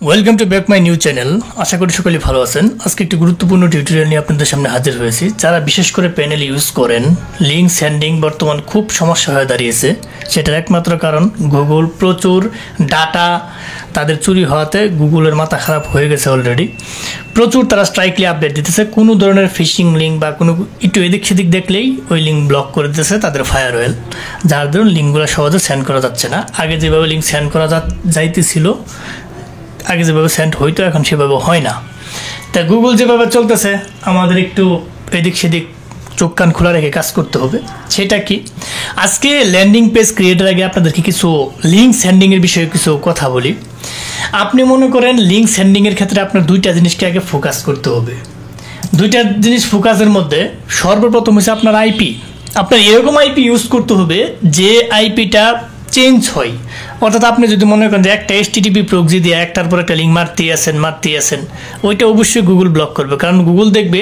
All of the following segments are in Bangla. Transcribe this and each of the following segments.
Welcome to back my new channel. আশা করি সকলেই ভালো আছেন। আজকে একটি গুরুত্বপূর্ণ টিউটোরিয়াল নিয়ে আপনাদের সামনে হাজির হয়েছি। যারা বিশেষ করে প্যানেল ইউজ করেন, লিঙ্ক সেন্ডিং বর্তমান খুব সমস্যা হয়ে দাঁড়িয়েছে। সেটার একমাত্র কারণ গুগল প্রচুর ডাটা তাদের চুরি হওয়াতে গুগলের মাথা খারাপ হয়ে গেছে অলরেডি। প্রচুর তারা স্ট্রাইকলি আপডেট দিতেছে। কোনো ধরনের ফিশিং লিঙ্ক বা কোনো একটু এদিক সেদিক দেখলেই ওই লিঙ্ক ব্লক করে দিতেছে তাদের ফায়ারওয়েল, যার ধরুন লিঙ্কগুলো সহজে সেন্ড করা যাচ্ছে না। আগে যেভাবে লিঙ্ক সেন্ড করা যাইতেছিল, আগে যেভাবে সেন্ড হইতো এখন সেভাবে হয় না। তা গুগল যেভাবে চলতেছে আমাদের একটু এদিক সেদিক চোখ কান খোলা রেখে কাজ করতে হবে। সেটা কি, আজকে ল্যান্ডিং পেজ ক্রিয়েটের আগে আপনাদেরকে কিছু লিঙ্ক সেন্ডিংয়ের বিষয়ে কিছু কথা বলি। আপনি মনে করেন লিঙ্ক সেন্ডিংয়ের ক্ষেত্রে আপনার দুইটা জিনিসকে আগে ফোকাস করতে হবে। দুইটা জিনিস ফোকাসের মধ্যে সর্বপ্রথম হচ্ছে আপনার আইপি। আপনার এরকম আইপি ইউজ করতে হবে যে আইপিটা চেঞ্জ হয়। অর্থাৎ আপনি যদি মনে করেন যে একটা HTTP প্রক্সি দিয়ে একটার পর একটা লিঙ্ক মারতেই আছেন, ওইটা অবশ্যই গুগল ব্লক করবে। কারণ গুগল দেখবে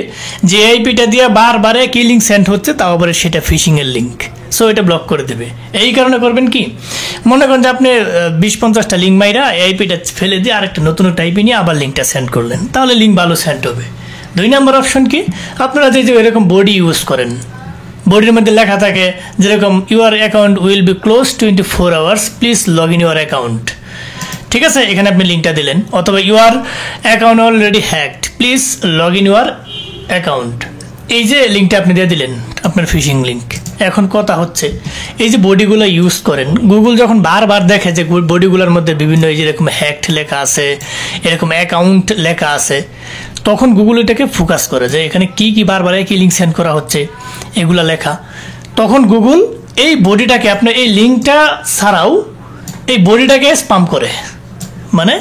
যে আইপিটা দিয়ে বারবার একই লিঙ্ক সেন্ড হচ্ছে, তাও আবার সেটা ফিশিংয়ের লিঙ্ক, সো এটা ব্লক করে দেবে। এই কারণে করবেন কি, মনে করেন যে আপনি 20-50টা লিঙ্ক মাইরা আইপিটা ফেলে দিয়ে আরেকটা নতুন আইপি নিয়ে আবার লিঙ্কটা সেন্ড করলেন, তাহলে লিঙ্ক ভালো সেন্ড হবে। 2 নম্বর অপশন কি, আপনারা যে এরকম বডি ইউজ করেন, বডির মধ্যে লেখা থাকে যেরকম your account will be close 24 hours, please log in your account. ঠিক আছে, এখানে আপনি লিঙ্কটা দিলেন। অথবা your account already hacked, please log in your account. এই যে লিঙ্কটা আপনি দিয়ে দিলেন আপনার ফিশিং লিঙ্ক। এখন কথা হচ্ছে এই যে বডিগুলো ইউজ করেন, গুগল যখন বারবার দেখে যে বডিগুলোর মধ্যে বিভিন্ন এই যেরকম হ্যাকড লেখা আছে, এরকম অ্যাকাউন্ট লেখা আছে, তখন গুগল এটাকে ফোকাস করে যে এখানে কি বারবার একই লিঙ্ক সেন্ড করা হচ্ছে এগুলা লেখা। তখন গুগল এই বডিটাকে আপনার এই লিঙ্কটা ছাড়াও এই বডিটাকে স্পাম করে, মানে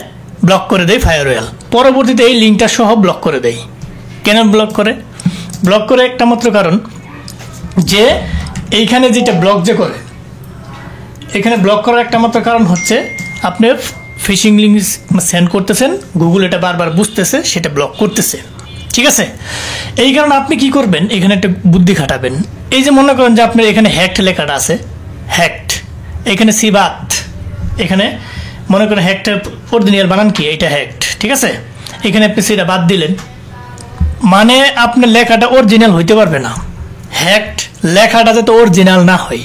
ব্লক করে দেয় ফায়ারওয়েল। পরবর্তীতে এই লিঙ্কটা সহ ব্লক করে দেয়। কেন ব্লক করে? ব্লক করে একটা মাত্র কারণ, যে এইখানে যেটা ব্লক যে করে, এখানে ব্লক করার একটা মাত্র কারণ হচ্ছে আপনি ফিশিং লিঙ্ক সেন্ড করতেছেন, গুগল এটা বারবার বুঝতেছে, সেটা ব্লক করতেছে। ঠিক আছে, এই কারণে আপনি কি করবেন, এখানে একটা বুদ্ধি খাটাবেন। এই যে মনে করেন যে আপনার এখানে হ্যাকড লেখাটা আছে, হ্যাকড, এখানে সিবাত, এখানে মনে করেন হ্যাকটার অরিজিনাল বানান কি, এটা হ্যাকড। ঠিক আছে, এখানে আপনি সেটা বাদ দিলেন, মানে আপনার লেখাটা অরিজিনাল হইতে পারবে না। হ্যাকড লেখাটা যাতে অরিজিনাল না হয়,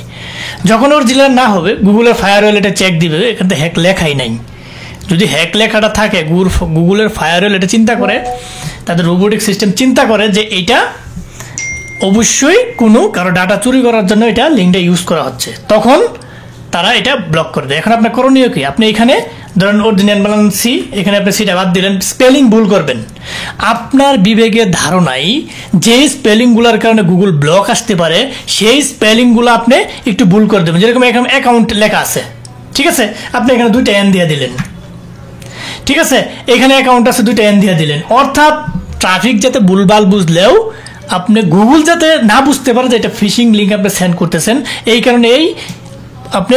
যখন অরিজিনাল না হবে গুগলের ফায়ারওয়েল এটা চেক দিবে এখানে হ্যাক লেখাই নাই। যদি হ্যাক লেখাটা থাকে, গুগলের ফায়ারওয়েল এটা চিন্তা করে, তাদের রোবোটিক সিস্টেম চিন্তা করে যে এইটা অবশ্যই কোনো কারো ডাটা চুরি করার জন্য এটা লিঙ্কটা ইউজ করা হচ্ছে, তখন তারা এটা ব্লক করে দেয়। এখন আপনার করণীয় কি, আপনি এখানে ধরেন অরিজিনাল বানান সি, এখানে আপনি সিটা বাদ দিলেন, স্পেলিং ভুল করবেন। আপনার বিবেকের ধারণাই যে স্পেলিংগুলোর কারণে গুগল ব্লক আসতে পারে, সেই স্পেলিংগুলো আপনি একটু ভুল করে দেবেন। যেরকম এখানে অ্যাকাউন্ট লেখা আছে, ঠিক আছে, আপনি এখানে 2টা এন দিয়ে দিলেন। ঠিক আছে, এখানে অ্যাকাউন্ট আছে, 2টা এন দিয়ে দিলেন। অর্থাৎ ট্রাফিক যাতে ভুলভাল বুঝলেও আপনি গুগল যাতে না বুঝতে পারে যে এটা ফিশিং লিঙ্ক আপনি সেন্ড করতেছেন, এই কারণে এই আপনি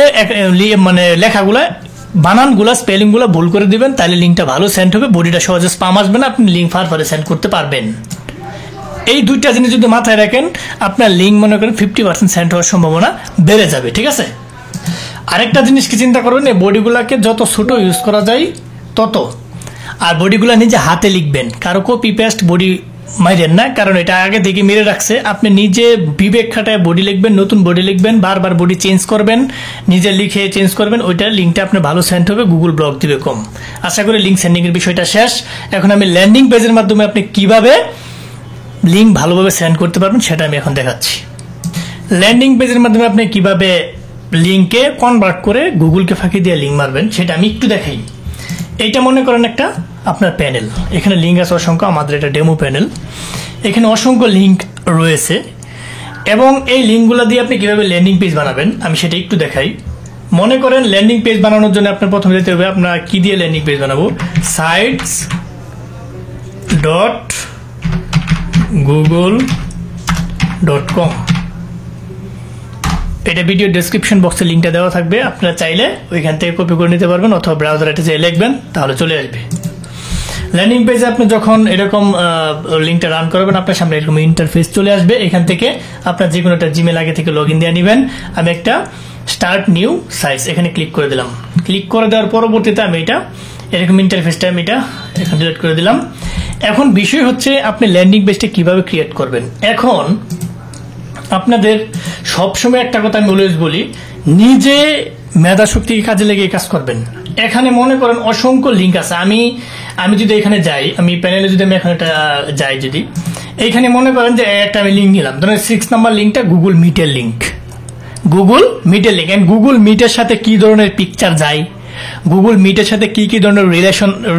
মানে লেখাগুলা বানানগুলা স্পেলিংগুলো ভুল করে দিবেন, তাহলে লিঙ্কটা ভালো সেন্ড হবে, বডিটা সহজে স্পাম আসবে না, আপনি লিঙ্ক ফারে সেন্ড করতে পারবেন। এই 2টা জিনিস যদি মাথায় রাখেন, আপনার লিঙ্ক মনে করেন 50% সেন্ড হওয়ার সম্ভাবনা বেড়ে যাবে। ঠিক আছে, আরেকটা জিনিস কি চিন্তা করবেন, এই বডিগুলাকে যত ছোট ইউজ করা যায় তত, আর বডিগুলা নিজে হাতে লিখবেন, কারো কপি পেস্ট বডি মাইরেন না, কারণ এটা আগে থেকে মেরে রাখছে। আপনি নিজে বিবেক খাটায় বডি লিখবেন, নতুন বডি লিখবেন, বারবার বডি চেঞ্জ করবেন, নিজে লিখে চেঞ্জ করবেন, ওইটা লিঙ্কটা আপনার ভালো সেন্ড হবে, গুগল ব্লক দিবে কম। আশা করি লিঙ্ক সেন্ডিং এর বিষয়টা শেষ। এখন আমি ল্যান্ডিং পেজের মাধ্যমে আপনি কিভাবে লিঙ্ক ভালোভাবে সেন্ড করতে পারবেন সেটা আমি এখন দেখাচ্ছি। ল্যান্ডিং পেজের মাধ্যমে আপনি কিভাবে লিঙ্কে কনভার্ট করে গুগলকে ফাঁকি দিয়ে লিঙ্ক মারবেন সেটা আমি একটু দেখাই। এইটা মনে করেন একটা আপনার প্যানেল, এখানে লিঙ্ক আছে অসংখ্য, আমাদের এটা ডেমো প্যানেল, এখানে অসংখ্য লিঙ্ক রয়েছে, এবং এই লিঙ্কগুলো দিয়ে আপনি কিভাবে ল্যান্ডিং পেজ বানাবেন আমি সেটা একটু দেখাই। মনে করেন ল্যান্ডিং পেজ বানানোর জন্য আপনার প্রথমে যেতে হবে, আপনার কি দিয়ে ল্যান্ডিং পেজ বানাবো, sites.google.com, এটা ভিডিও ডেসক্রিপশন বক্সে লিঙ্কটা দেওয়া থাকবে, আপনারা চাইলে ওইখান থেকে কপি করে নিতে পারবেন, অথবা ব্রাউজারে এটা যেয়ে লিখবেন তাহলে চলে আসবে। ল্যান্ডিং পেজে আপনি যখন এরকম লিঙ্কটা রান করবেন, আপনার সামনে এরকম ইন্টারফেস চলে আসবে। এখান থেকে আপনার যে কোনো একটা জিমেল আগে থেকে লগ ইন দিয়ে নেবেন। আমি একটা স্টার্ট নিউ সাইজ এখানে ক্লিক করে দিলাম। ক্লিক করে দেওয়ার পরবর্তীতে আমি এটা এরকম ইন্টারফেসটা আমি এটা এখন ডিলিট করে দিলাম। এখন বিষয় হচ্ছে আপনি ল্যান্ডিং পেজটা কিভাবে ক্রিয়েট করবেন। এখন আপনাদের সবসময় একটা কথা আমি অলওয়েজ বলি, নিজে মেধা শক্তিকে কাজে লেগে কাজ করবেন। এখানে মনে করেন অসংখ্য লিঙ্ক আছে। আমি যদি এখানে যাই, আমি প্যানেলে যদি আমি এখানে যাই, যদি এইখানে মনে করেন যে একটা আমি লিঙ্ক নিলাম, ধরেন 6 নাম্বার লিঙ্কটা গুগল মিটের লিঙ্ক। গুগল মিটের লিঙ্ক, গুগল মিটের সাথে কি ধরনের পিকচার যায়, গুগল মিটের সাথে কি কি ধরনের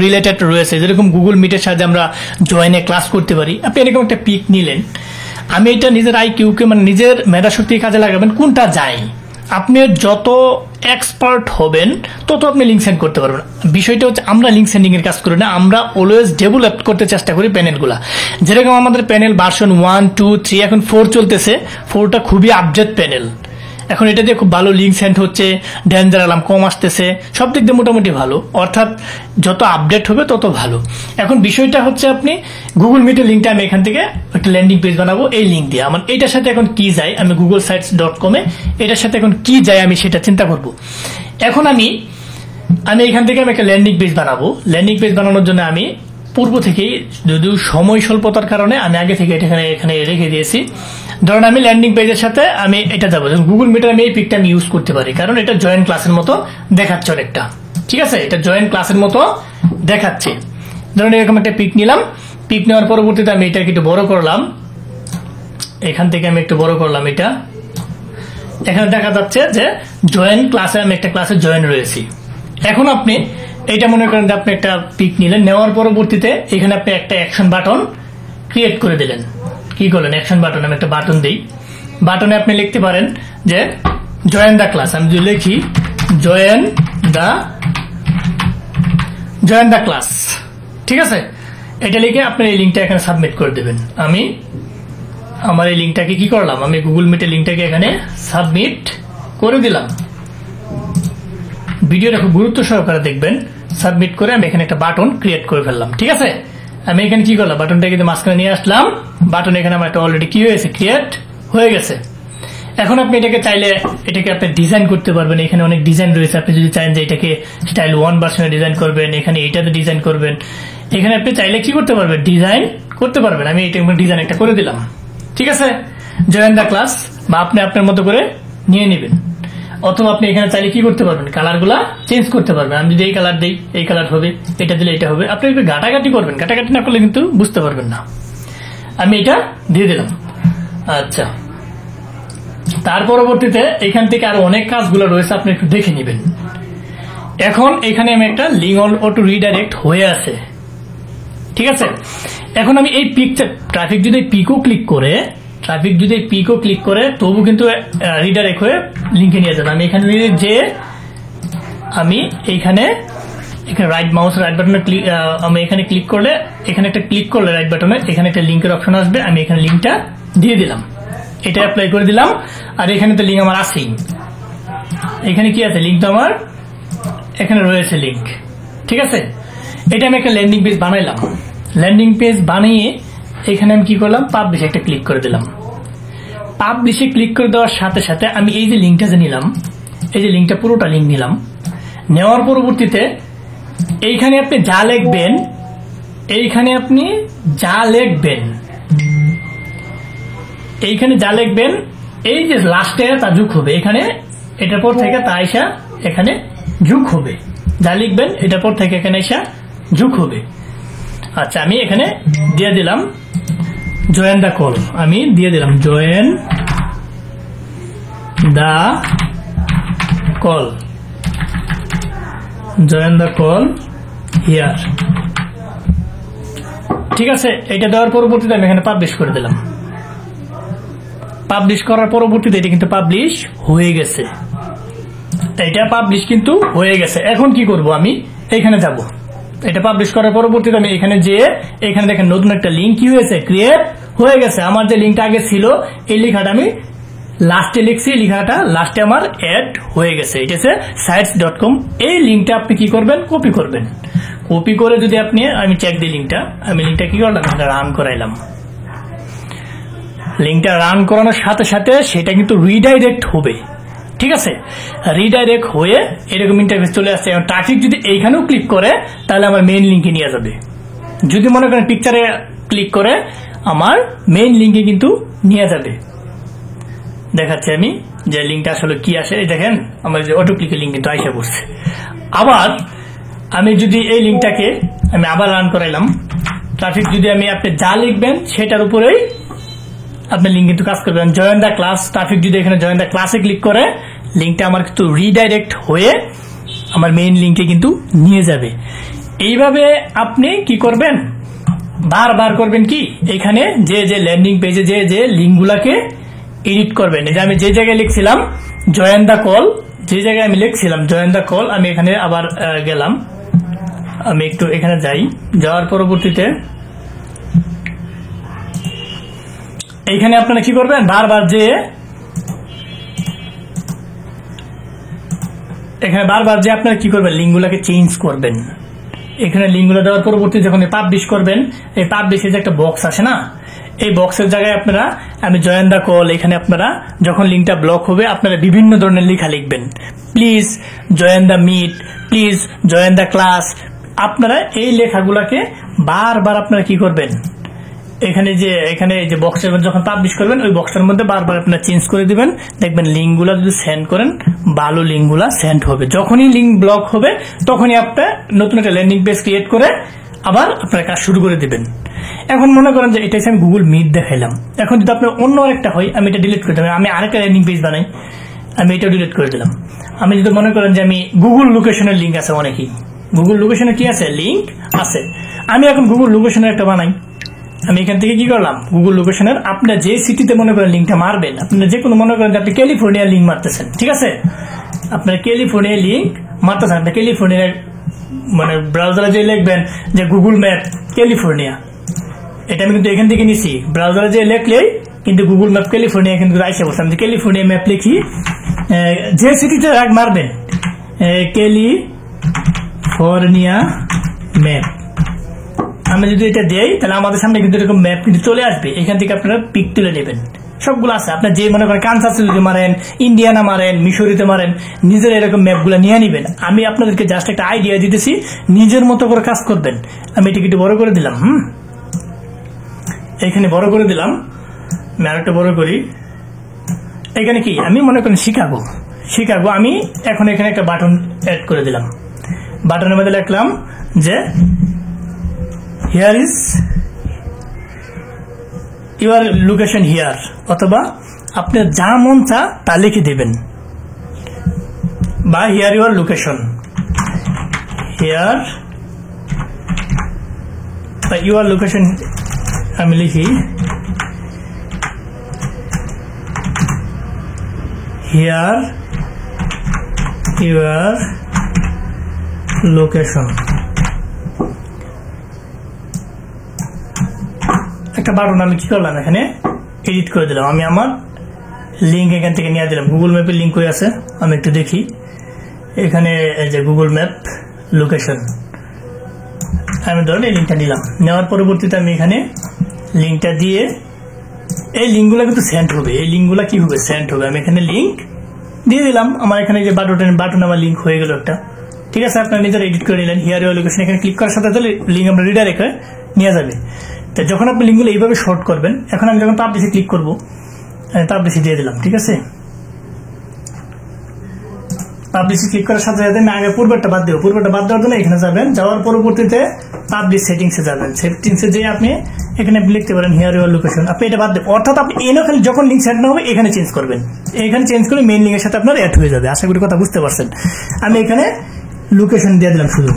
রিলেটেড রয়েছে, যেরকম গুগল মিটের সাথে আমরা জয়েনে ক্লাস করতে পারি। আপনি এরকম একটা পিক নিলেন, আমি এটা নিজের আইকিউকে মানে নিজের মেধা শক্তি কাজে লাগাবেন, কোনটা যায়। আপনি যত এক্সপার্ট হবেন তত আপনি লিঙ্ক সেন্ড করতে পারবেন। বিষয়টা হচ্ছে আমরা লিঙ্ক সেন্ডিং এর কাজ করি না, আমরা অলওয়েজ ডেভেলপ করতে চেষ্টা করি প্যানেলগুলা। যেরকম আমাদের প্যানেল ভার্সন 1, 2, 3, এখন 4 চলতেছে। 4টা খুবই আপডেট প্যানেল। এখন এটা দিয়ে খুব ভালো লিঙ্ক সেন্ড হচ্ছে, ডেঞ্জার অ্যালার্ম কম আসতেছে, সব দিক দিয়ে মোটামুটি ভালো। অর্থাৎ যত আপডেট হবে তত ভালো। এখন বিষয়টা হচ্ছে আপনি গুগল মিটের লিঙ্কটা আমি এখান থেকে একটা ল্যান্ডিং পেজ বানাবো এই লিঙ্ক দিয়ে। আমার এটার সাথে এখন কি যায়, আমি googlesites.com এটার সাথে এখন কি যায় আমি সেটা চিন্তা করব। এখন আমি এখান থেকে আমি একটা ল্যান্ডিং পেজ বানাবো। ল্যান্ডিং পেজ বানানোর জন্য আমি পূর্ব থেকেই, যদিও সময় স্বল্পতার কারণে আমি আগে থেকে এটা এখানে রেখে দিয়েছি। ধরুন আমি ল্যান্ডিং পেজের সাথে আমি এটা যাবো, গুগল মিটার আমি এই পিকটা আমি ইউজ করতে পারি, কারণ এটা জয়েন্ট ক্লাসের মতো দেখাচ্ছে অনেকটা। ঠিক আছে, এটা জয়েন্ট ক্লাসের মতো দেখাচ্ছে। ধরুন এরকম একটা পিক নিলাম, পিক নেওয়ার পরবর্তীতে আমি এটাকে একটু বড় করলাম, এখান থেকে আমি একটু বড় করলাম। এটা এখানে দেখা যাচ্ছে যে জয়েন্ট ক্লাসে আমি একটা ক্লাসে জয়েন রয়েছি। এখন আপনি এটা মনে করেন যে আপনি একটা পিক নিলেন, নেওয়ার পরবর্তীতে এখানে আপনি একটা অ্যাকশন বাটন ক্রিয়েট করে দিলেন। কি করলেন, অ্যাকশন বাটন, আমি একটা বাটন দিই। বাটনে আপনি লিখতে পারেন যে জয়েন দ্য ক্লাস। আমি যদি লিখি জয়েন দ্য ক্লাস, ঠিক আছে, এটা লিখে আপনি এই লিঙ্কটা এখানে সাবমিট করে দেবেন। আমি আমার এই লিঙ্কটাকে কি করলাম, আমি গুগল মিটের লিঙ্কটাকে এখানে সাবমিট করে দিলাম। ভিডিওটা খুব গুরুত্ব সহকারে দেখবেন। সাবমিট করে আমি এখানে একটা বাটন ক্রিয়েট করে ফেললাম। ঠিক আছে, আমি এখানে কি করলাম, বাটনটাকে মাঝখানে নিয়ে আসলাম। বাটন এখানে আমার একটা অলরেডি কি হয়েছে, ক্রিয়েট হয়ে গেছে। এখন আপনি এটাকে চাইলে এটাকে আপনি ডিজাইন করতে পারবেন। এখানে অনেক ডিজাইন রয়েছে। আপনি যদি চান যে এটাকে স্টাইল 1 ভার্সনে ডিজাইন করবেন, এখানে এইটাতে ডিজাইন করবেন, এখানে আপনি চাইলে কি করতে পারবেন, ডিজাইন করতে পারবেন। আমি এটা ডিজাইন একটা করে দিলাম। ঠিক আছে, জয়েন দ্য ক্লাস, বা আপনি আপনার মতো করে নিয়ে নেবেন। অথবা আপনি এখানে চাইলে কি করতে পারবেন, কালারগুলা চেঞ্জ করতে পারবেন। আমি যদি এই কালার দিই, এই কালার হবে, এটা দিলে এটা হবে। আপনি একটু ঘাটাঘাটি করবেন, ঘাটাঘাটি না করলে কিন্তু বুঝতে পারবেন না। আমি এটা দিয়ে দিলাম। আচ্ছা, তার পরবর্তীতে এখান থেকে আরো অনেক কাজগুলো রয়েছে, আপনি একটু দেখে নেবেন। এখন এখানে আমি একটা লিঙ্ক অটো রিডাইরেক্ট হয়ে আছে। ঠিক আছে, এখন আমি এই পিকচার ট্রাফিক যদি পিকও ক্লিক করে তবু কিন্তু রিডাইরেক্ট হয়ে লিঙ্কে নিয়ে যাবে। আমি এখানে যে আমি এইখানে রাইট মাউস রাইট বাটনে আমি এখানে ক্লিক করলে, এখানে একটা ক্লিক করলে রাইট বাটনে এখানে একটা লিঙ্কের অপশন আসবে। আমি এখানে লিঙ্কটা দিয়ে দিলাম, এটা অ্যাপ্লাই করে দিলাম। আর এখানে তো লিঙ্ক আমার আছেই। এখানে কি আছে, লিঙ্ক তো আমার এখানে রয়েছে লিঙ্ক। ঠিক আছে, এটা আমি একটা ল্যান্ডিং পেজ বানাইলাম। ল্যান্ডিং পেজ বানিয়ে এখানে আমি কি করলাম, পাবলিশ একটা ক্লিক করে দিলাম। পাবলিশে ক্লিক করে দেওয়ার সাথে সাথে আমি এই যে লিঙ্কটা যে নিলাম, এই যে লিঙ্কটা পুরোটা লিঙ্ক নিলাম। নেওয়ার পরবর্তীতে এইখানে আপনি যা লিখবেন, এইখানে এই যে লাস্টে তা যোগ হবে। এখানে এটার পর থেকে তা আইসা এখানে যোগ হবে। যা লিখবেন এটার পর থেকে এখানে আইসা যোগ হবে। আচ্ছা, আমি এখানে দিয়ে দিলাম জয়েন দ্য কল। আমি দিয়ে দিলাম জয়েন দ্য কল হিয়ার। ঠিক আছে, এটা দেওয়ার পরবর্তীতে আমি এখানে পাবলিশ করে দিলাম। পাবলিশ করার পরবর্তীতে এটা কিন্তু পাবলিশ হয়ে গেছে। এখন কি করব, আমি এখানে যাব। এটা পাবলিশ করার পরবর্তীতে আমি এখানে এখানে দেখেন নতুন একটা লিঙ্ক কি হয়েছে, ক্রিয়েট হয়ে গেছে। আমার যে লিঙ্কটা আগে ছিল এই লেখাটা আমি লাস্টে লিখছি, লেখাটা লাস্টে আমার অ্যাড হয়ে গেছে। এটা হচ্ছে sites.com। এই লিঙ্কটা আপনি কি করবেন, কপি করবেন। কপি করে যদি আপনি, আমি চেক দিই লিঙ্কটা, আমি লিঙ্কটা কি করলাম, রান করাইলাম। লিঙ্কটা রান করানোর সাথে সাথে সেটা কিন্তু রিডাইরেক্ট হবে। ঠিক আছে, রিডাইরেক্ট হয়ে এরকম ইন্টারফেস চলে আসছে। এবং ট্রাফিক যদি এইখানেও ক্লিক করে তাহলে আমার মেইন লিঙ্কে নিয়ে যাবে। যদি মনে করেন পিকচারে ক্লিক করে আমার মেইন লিঙ্কে কিন্তু নিয়ে যাবে। দেখাচ্ছি আমি যে লিঙ্কটা আসলে কি আসে। এই দেখেন আমার যে অটো ক্লিকের লিঙ্ক কিন্তু আইসা পড়ছে। আবার আমি যদি এই লিঙ্কটাকে আমি আবার রান করাইলাম, ট্রাফিক যদি আমি আপনি যা লিখবেন সেটার উপরেই আপনার লিঙ্ক কিন্তু কাজ করবেন। জয়েন দ্য ক্লাস, ট্রাফিক যদি এখানে জয়েন দ্য ক্লাসে ক্লিক করে লিঙ্কটা আমার কিন্তু রিডাইরেক্ট হয়ে আমার মেইন লিঙ্কে কিন্তু নিয়ে যাবে। এইভাবে আপনি কি করবেন, বারবার করবেন কি, এখানে যে ল্যান্ডিং পেজে যে লিঙ্কগুলাকে এডিট করবেন। এই যে আমি যে জায়গায় লিখছিলাম জয়েন দ্য কল, যে জায়গায় আমি লিখছিলাম জয়েন দ্য কল, আমি এখানে আবার গেলাম। আমি একটু এখানে যাই, যাওয়ার পরবর্তীতে এইখানে আপনারা কি করবেন, বারবার যে এখানে বারবার যে আপনারা কি করবেন, লিঙ্কগুলোকে চেঞ্জ করবেন। এখানে লিঙ্কগুলো দেওয়ার পরবর্তী যখন পাবলিশ করবেন, এই পাবলিশের যে একটা বক্স আসে না, এই বক্সের জায়গায় আপনারা আমি জয়েন দ্য কল, এখানে আপনারা যখন লিঙ্কটা ব্লক হবে আপনারা বিভিন্ন ধরনের লেখা লিখবেন। Please join the meet, please join the class. আপনারা এই লেখাগুলোকে বারবার আপনারা কি করবেন, এখানে যে বক্সের মধ্যে যখন পাবলিশ করবেন ওই বক্সটার মধ্যে বারবার আপনারা চেঞ্জ করে দিবেন। দেখবেন লিঙ্কগুলো যদি সেন্ড করেন ভালো লিঙ্কগুলো সেন্ড হবে। যখনই লিঙ্ক ব্লক হবে তখনই আপনার নতুন একটা ল্যান্ডিং পেজ ক্রিয়েট করে আবার আপনার কাজ শুরু করে দিবেন। এখন মনে করেন যে এটা আমি গুগল মিট দেখাইলাম, এখন যদি আপনার অন্য আরেকটা হয় আমি এটা ডিলিট করে দিলাম, আমি আরেকটা ল্যান্ডিং পেজ বানাই, আমি এটা ডিলিট করে দিলাম। আমি যদি মনে করেন যে আমি গুগল লোকেশনের লিঙ্ক আছে, অনেকেই গুগল লোকেশনে কি আছে লিঙ্ক আছে, আমি এখন গুগল লোকেশনের একটা বানাই। আমি এখান থেকে কি করলাম, গুগল লোকেশনের আপনার যে সিটিতে মনে করেন লিঙ্কটা মারবেন, আপনার যে কোনো মনে করেন যে আপনি ক্যালিফোর্নিয়ার লিঙ্ক মারতেছেন, ঠিক আছে, আপনার ক্যালিফোর্নিয়ার লিঙ্ক মারতেছেন, আপনি ক্যালিফোর্নিয়ার মানে ব্রাউজারে যে লিখবেন যে গুগল ম্যাপ ক্যালিফোর্নিয়া, এটা আমি কিন্তু এখান থেকে নিছি, ব্রাউজারে যে লিখলেই কিন্তু গুগল ম্যাপ ক্যালিফোর্নিয়া কিন্তু আইসা বসে। আমি ক্যালিফোর্নিয়া ম্যাপ লিখি, যে সিটিতে মারবেন ক্যালিফোর্নিয়া ম্যাপ, আমি যদি এটা দেই তাহলে আমাদের সামনে কিন্তু এরকম ম্যাপ কিন্তু চলে আসবে। এখান থেকে আপনারা পিক তুলে নেবেন, সবগুলো আছে। আপনার যে মনে করেন কানসাস যদি মারেন, ইন্ডিয়ানা মারেন, মিশরিতে মারেন, নিজের এরকম ম্যাপগুলো নিয়ে নেবেন। আমি আপনাদেরকে জাস্ট একটা আইডিয়া দিতেছি, নিজের মতো করে কাজ করবেন। আমি এটাকে একটু বড় করে দিলাম, এখানে বড় করে দিলাম, আমি আরেকটা বড় করি। এখানে কি আমি মনে করেন শিকাগো, আমি এখন এখানে একটা বাটন অ্যাড করে দিলাম। বাটনের মধ্যে লিখলাম যে here is your location here, অথবা আপনার যা মন চা তা লিখে দেবেন, বা হিয়ার ইউর লোকেশন, হিয়ার বা ইউর লোকেশন আমি লিখি হিয়ার ইউর লোকেশন। একটা বাটন আমি কি করলাম এখানে এডিট করে দিলাম, আমি আমার লিঙ্ক এখান থেকে নিয়ে দিলাম। গুগল ম্যাপের লিঙ্ক হয়ে আছে, আমি একটু দেখি এখানে যে গুগল ম্যাপ লোকেশন, আমি ধরেন এই লিঙ্কটা নিলাম। নেওয়ার পরবর্তীতে আমি এখানে লিঙ্কটা দিয়ে এই লিঙ্কগুলো কিন্তু সেন্ড হবে, এই লিঙ্কগুলো কি হবে সেন্ড হবে। আমি এখানে লিঙ্ক দিয়ে দিলাম, আমার এখানে যে বাটন আমার লিঙ্ক হয়ে গেল একটা, ঠিক আছে। আপনারা নিজেরা এডিট করে নিলেন। হিয়ার ইউর লোকেশন এখানে ক্লিক করার সাথে সাথে লিঙ্ক আমরা রিডাইরেক্ট হয়ে নিয়ে যাবে। তো যখন আপনি লিঙ্কগুলো এইভাবে শর্ট করবেন, এখন আমি যখন পাবলিশে ক্লিক করবো, আমি পাবলিশে দিয়ে দিলাম, ঠিক আছে। পাবলিশে ক্লিক করার সাথে সাথে আমি আগে পূর্বেরটা বাদ দেবো, পূর্বেরটা বাদ দেওয়ার জন্য এখানে যাবেন, যাওয়ার পরবর্তীতে পাবলিশ সেটিংসে যাবেন। সেটিংসে যেয়ে আপনি এখানে লিখতে পারেন হিয়ার ইউর লোকেশন, আপনি এটা বাদ দেবেন। অর্থাৎ আপনি এখানে যখন লিঙ্ক সেট না হবে এখানে চেঞ্জ করবেন, এখানে চেঞ্জ করে মেইন লিঙ্কের সাথে আপনার অ্যাড হয়ে যাবে। আশা করি কথা বুঝতে পারছেন। আমি এখানে লোকেশন দিয়ে দিলাম, শুধু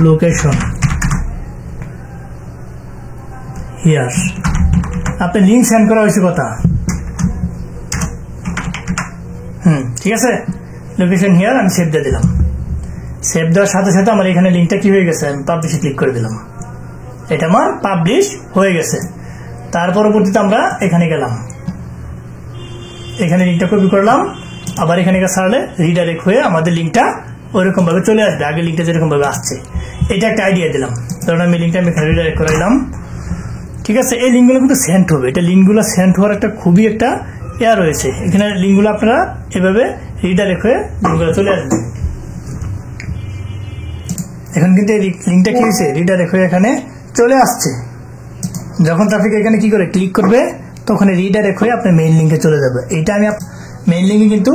লোকেশন হিয়ার, আপনি লিঙ্ক সেন্ড করা হয়েছে কথা, ঠিক আছে। লোকেশন হিয়ার আমি সেভ দিয়ে দিলাম। সেভ দেওয়ার সাথে সাথে আমার এখানে লিঙ্কটা কি হয়ে গেছে, আমি পাবলিশে ক্লিক করে দিলাম, এটা আমার পাবলিশ হয়ে গেছে। তার পরবর্তীতে আমরা এখানে গেলাম, এখানে লিঙ্কটা কপি করলাম, আবার এখানে ছাড়লে রিডাইরেক্ট হয়ে আমাদের লিঙ্কটা ওইরকম ভাবে চলে আসবে, আগে লিঙ্কটা যেরকম ভাবে আসছে। এটা একটা আইডিয়া দিলাম, ধরুন আমি লিঙ্কটা এখানে রিডাইরেক্ট করাইলাম, ঠিক আছে। এই লিঙ্কগুলো কিন্তু সেন্ড হবে, এটা লিঙ্কগুলো সেন্ড হওয়ার একটা খুবই একটা এয়ার রয়েছে, এখানে লিঙ্কগুলো আপনারা এভাবে রিডাইরেক্ট হয়ে লিঙ্কগুলো চলে আসবে। এখন কিন্তু এই লিঙ্কটা কি হয়েছে, রিডাইরেক্ট হয়ে এখানে চলে আসছে। যখন ট্রাফিক এখানে কি করে ক্লিক করবে তখন রিডাইরেক্ট হয়ে আপনার মেইন লিঙ্কে চলে যাবে। এইটা আমি মেইন লিঙ্কে কিন্তু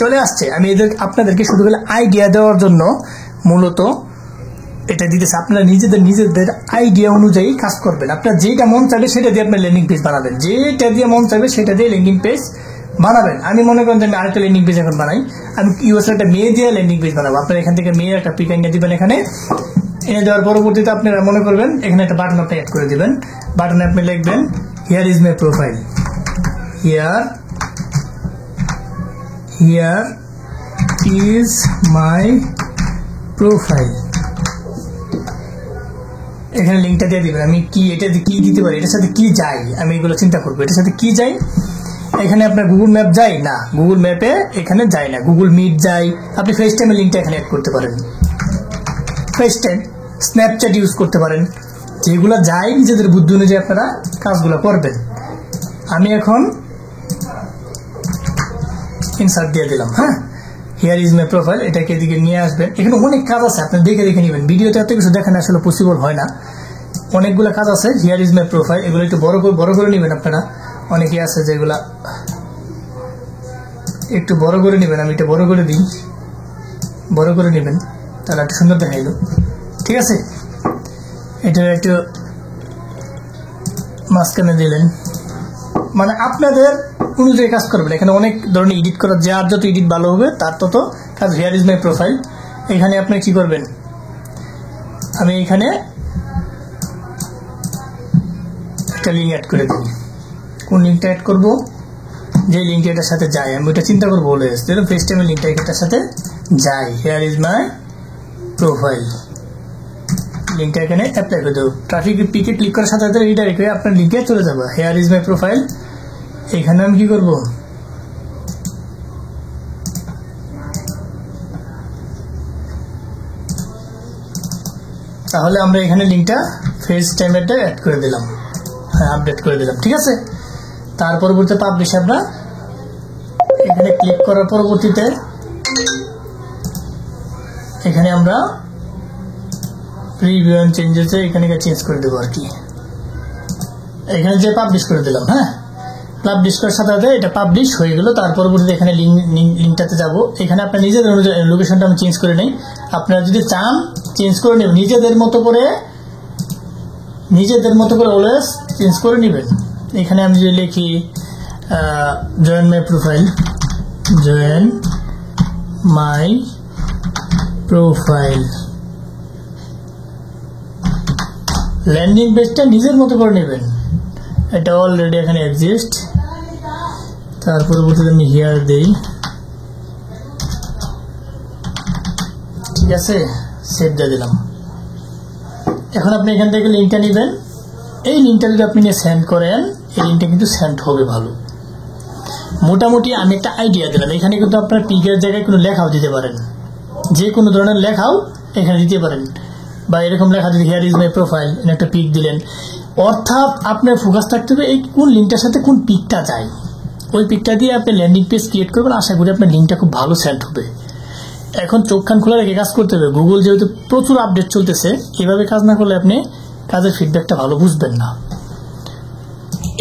চলে আসছে। আমি আপনাদেরকে শুধু করে আইডিয়া দেওয়ার জন্য মূলত এটা দিতেছে। আপনারা নিজেদের আইডিয়া অনুযায়ী কাজ করবেন। আপনার যেটা মন চাইবে সেটা দিয়ে আপনার ল্যান্ডিং পেজ বানাবেন, যেটা দিয়ে মন চাইবে সেটা দিয়ে ল্যান্ডিং পেজ বানাবেন। আমি মনে করেন যে আমি আরেকটা ল্যান্ডিং পেজ এখন বানাই, আমি ইউএসএ একটা মেয়ে দিয়ে ল্যান্ডিং পেজ বানাবো। আপনারা এখান থেকে মেয়ের একটা পিক এনে দিবেন, এখানে এনে দেওয়ার পরবর্তীতে আপনারা মনে করবেন এখানে একটা বাটন আপনি অ্যাড করে দিবেন। বাটনে আপনি লিখবেন here is my profile, here is my profile. এখানে লিঙ্কটা দিয়ে দিবেন। আমি কি এটা কি দিতে পারি, এটার সাথে কি যাই, আমি এগুলো চিন্তা করবো এটার সাথে কি যাই। এখানে আপনার গুগল ম্যাপ যাই না, গুগল ম্যাপে এখানে যায় না, গুগল মিট যাই। আপনি ফেস টাইমের লিঙ্কটা এখানে অ্যাড করতে পারেন, ফেস টাইম, স্ন্যাপচ্যাট ইউজ করতে পারেন। যেগুলো যাই নিজেদের বুদ্ধি অনুযায়ী আপনারা কাজগুলো করবেন। আমি এখন ইনসার্ট দিয়ে দিলাম। হ্যাঁ, হিয়ার ইজ মাই প্রোফাইল, এটাকে এদিকে নিয়ে আসবেন। এখানে অনেক কাজ আছে, আপনি দেখে নেবেন। ভিডিওতে এত কিছু দেখানো আসলে পসিবল হয় না, অনেকগুলো কাজ আছে। হিয়ার ইজ মাই প্রোফাইল, এগুলো একটু বড় করে নেবেন আপনারা। অনেকে আছে যেগুলা একটু বড় করে নেবেন। আমি এটা বড় করে দিই, বড় করে নেবেন, তাহলে একটু সুন্দর দেখাইল। ঠিক আছে, এটা একটু মাঝখানে দিলেন, মানে আপনাদের অনুযায়ী কাজ করবেন। এখানে অনেক ধরনের এডিট করা, যার যত এডিট ভালো হবে তার তত কাজ। হিয়ার ইজ মাই প্রোফাইল, এখানে আপনি কি করবেন, আমি এখানে একটা লিঙ্ক অ্যাড করে দিই। কোন লিঙ্কটা অ্যাড করবো, যে লিঙ্কটা এটার সাথে যায় আমি ওইটা চিন্তা করবো। বলে যেন ফেস টাইমের লিঙ্কটা এটার সাথে যায়। হিয়ার ইজ মাই প্রোফাইল, লিঙ্কটা এখানে অ্যাপ্লাই করে দেবো। ট্রাফিক পিকে ক্লিক করার সাথে সাথে রিডাইরেক্ট হয়ে আপনার লিঙ্কে চলে যাবে। হিয়ার ইজ মাই প্রোফাইল, এখানে আমি কি করবো, তাহলে আমরা এখানে লিঙ্কটা ফেস টাইমেরটা অ্যাড করে দিলাম। হ্যাঁ, আপডেট করে দিলাম। ঠিক আছে, তার পরবর্তীতে পাবলিশ আমরা এখানে ক্লিক করার পরবর্তীতে এখানে আমরা প্রিভিউ এন্ড চেঞ্জেস এখানে চেঞ্জ করে দেবো আর কি। এখানে যে পাবলিশ করে দিলাম। হ্যাঁ, পাবলিশ করার সাথে সাথে এটা পাবলিশ হয়ে গেল। তার পরবর্তীতে এখানে লিঙ্কটাতে যাব। এখানে আপনার নিজেদের অনুযায়ী লোকেশনটা আমি চেঞ্জ করে নেই। আপনারা যদি চান চেঞ্জ করে নেবেন, নিজেদের মতো করে অলওয়েজ চেঞ্জ করে নেবেন। এখানে আমি যদি লিখি join my profile, join my profile, landing পেজটা নিজের মতো করে নেবেন। এটা অলরেডি এখানে এক্সিস্ট। তার পরবর্তীতে আমি হিয়ার দেই। ঠিক আছে, সেভ দিয়ে দিলাম। এখন আপনি এখান থেকে লিঙ্কটা নেবেন। এই লিঙ্কটা যদি আপনি নিয়ে সেন্ড করেন, এই লিঙ্কটা কিন্তু সেন্ড হবে ভালো। মোটামুটি আমি একটা আইডিয়া দিলাম। এখানে কিন্তু আপনার পিকের জায়গায় কোনো লেখাও দিতে পারেন, যে কোনো ধরনের লেখাও এখানে দিতে পারেন। বা এরকম লেখা যদি হিয়ার ইজ মাই প্রোফাইল, একটা পিক দিলেন। অর্থাৎ আপনার ফোকাস থাকতে হবে এই কোন লিঙ্কটার সাথে কোন পিকটা যায়। ওই পিকটা দিয়ে আপনি ল্যান্ডিং পেজ ক্রিয়েট করবেন। আশা করি আপনার লিঙ্কটা খুব ভালো সেন্ড হবে। এখন চোখ কান খোলা রেখে কাজ করতে হবে। গুগল যেহেতু প্রচুর আপডেট চলতেছে, এভাবে কাজ না করলে আপনি কাজের ফিডব্যাকটা ভালো বুঝবেন না।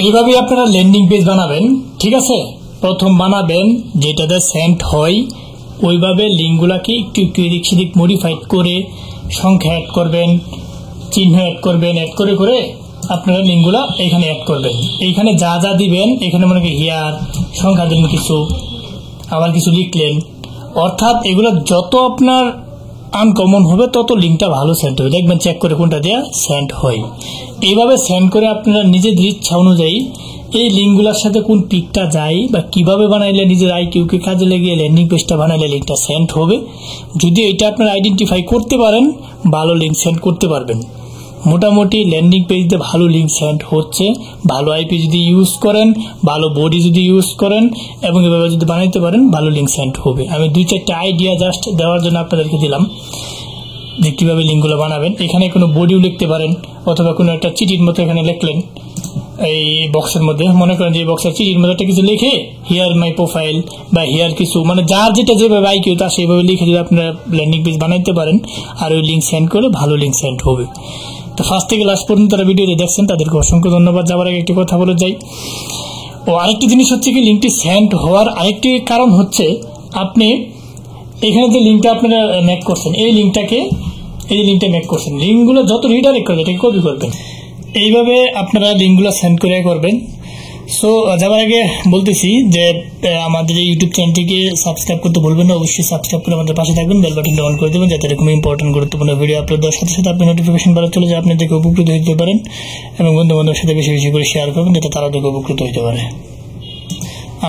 এইভাবেই আপনারা ল্যান্ডিং পেজ বানাবেন। ঠিক আছে, প্রথম বানাবেন যেটাতে সেন্ড হয়, ওইভাবে লিঙ্কগুলোকে একটু এদিক সেদিক মডিফাইড করে সংখ্যা অ্যাড করবেন, চিহ্ন অ্যাড করবেন, অ্যাড করে করে আপনারা লিঙ্কগুলো এখানে অ্যাড করবেন। এইখানে যা যা দিবেন, এখানে মনে করি হিয়ার সংখ্যা দিলেন কিছু, আবার কিছু লিখলেন। অর্থাৎ এগুলো যত আপনার আনকমন হবে তত লিঙ্কটা ভালো সেন্ড হবে। দেখবেন চেক করে কোনটা দিয়ে সেন্ড হয়। এইভাবে সেন্ড করে আপনারা নিজেদের ইচ্ছা অনুযায়ী এই লিঙ্কগুলোর সাথে কোন পিকটা যায় বা কিভাবে বানাইলে নিজের আইকিউকে কাজে লাগিয়ে ল্যান্ডিং পেজটা বানাইলে লিঙ্কটা সেন্ড হবে। যদি এটা আপনারা আইডেন্টিফাই করতে পারেন, ভালো লিঙ্ক সেন্ড করতে পারবেন। মোটামুটি ল্যান্ডিং পেজে ভালো লিঙ্ক সেন্ড হচ্ছে। ভালো আইপি যদি ইউজ করেন, ভালো বডি যদি ইউজ করেন এবং এভাবে যদি বানাইতে পারেন, ভালো লিঙ্ক সেন্ড হবে। আমি 2-4টা আইডিয়া জাস্ট দেওয়ার জন্য আপনাদেরকে দিলাম যে কীভাবে লিঙ্কগুলো বানাবেন। এখানে কোনো বডিও লিখতে পারেন, অথবা কোনো একটা চিঠির মতো এখানে লিখলেন, এই বক্সের মধ্যে মনে করেন যে বক্সের চিঠির মধ্যে একটা কিছু লিখে হিয়ার মাই প্রোফাইল বা হিয়ার কিছু মানে যার যেটা যেভাবে আইকিউ তার সেইভাবে লিখে যদি আপনারা ল্যান্ডিং পেজ বানাইতে পারেন আর ওই লিঙ্ক সেন্ড করলে ভালো লিঙ্ক সেন্ড হবে। তো ফার্স্ট থেকে লাস্ট পর্যন্ত তারা ভিডিওটি দেখছেন তাদেরকে অসংখ্য ধন্যবাদ। যাওয়ার আগে একটি কথা বলে যাই, ও আরেকটি জিনিস হচ্ছে কি লিঙ্কটি সেন্ড হওয়ার আরেকটি কারণ হচ্ছে আপনি এখানে যে লিঙ্কটা আপনারা মেক করছেন এই লিঙ্কটা মেক করছেন, লিঙ্কগুলো যত রিডাইরেক্ট করবে এটাকে কপি করবেন, এইভাবে আপনারা লিঙ্কগুলো সেন্ড করে করবেন। সো যাবার আগে বলতেছি যে আমাদের এই ইউটিউব চ্যানেলটিকে সাবস্ক্রাইব করতে ভুলবেন না, অবশ্যই সাবস্ক্রাইব করে আমাদের পাশে থাকবেন, বেল বাটনটা অন করে দেবেন যাতে এরকম ইম্পর্টেন্ট গুরুত্বপূর্ণ ভিডিও আপলোড দেওয়ার সাথে সাথে আপনার নোটিফিকেশন বাড়া চলে যায়, আপনি দেখে উপকৃত হতে পারেন এবং বন্ধু বান্ধবের সাথে বেশি বেশি করে শেয়ার করবেন যাতে তারাও দেখে উপকৃত হতে পারে।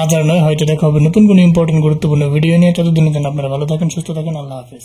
আজ আর নয়, হয়তো দেখা হবে নতুন কোনো ইম্পর্টেন্ট গুরুত্বপূর্ণ ভিডিও নিয়ে। ততদিনের জন্য আপনারা ভালো থাকেন, সুস্থ থাকেন, আল্লাহ হাফেজ।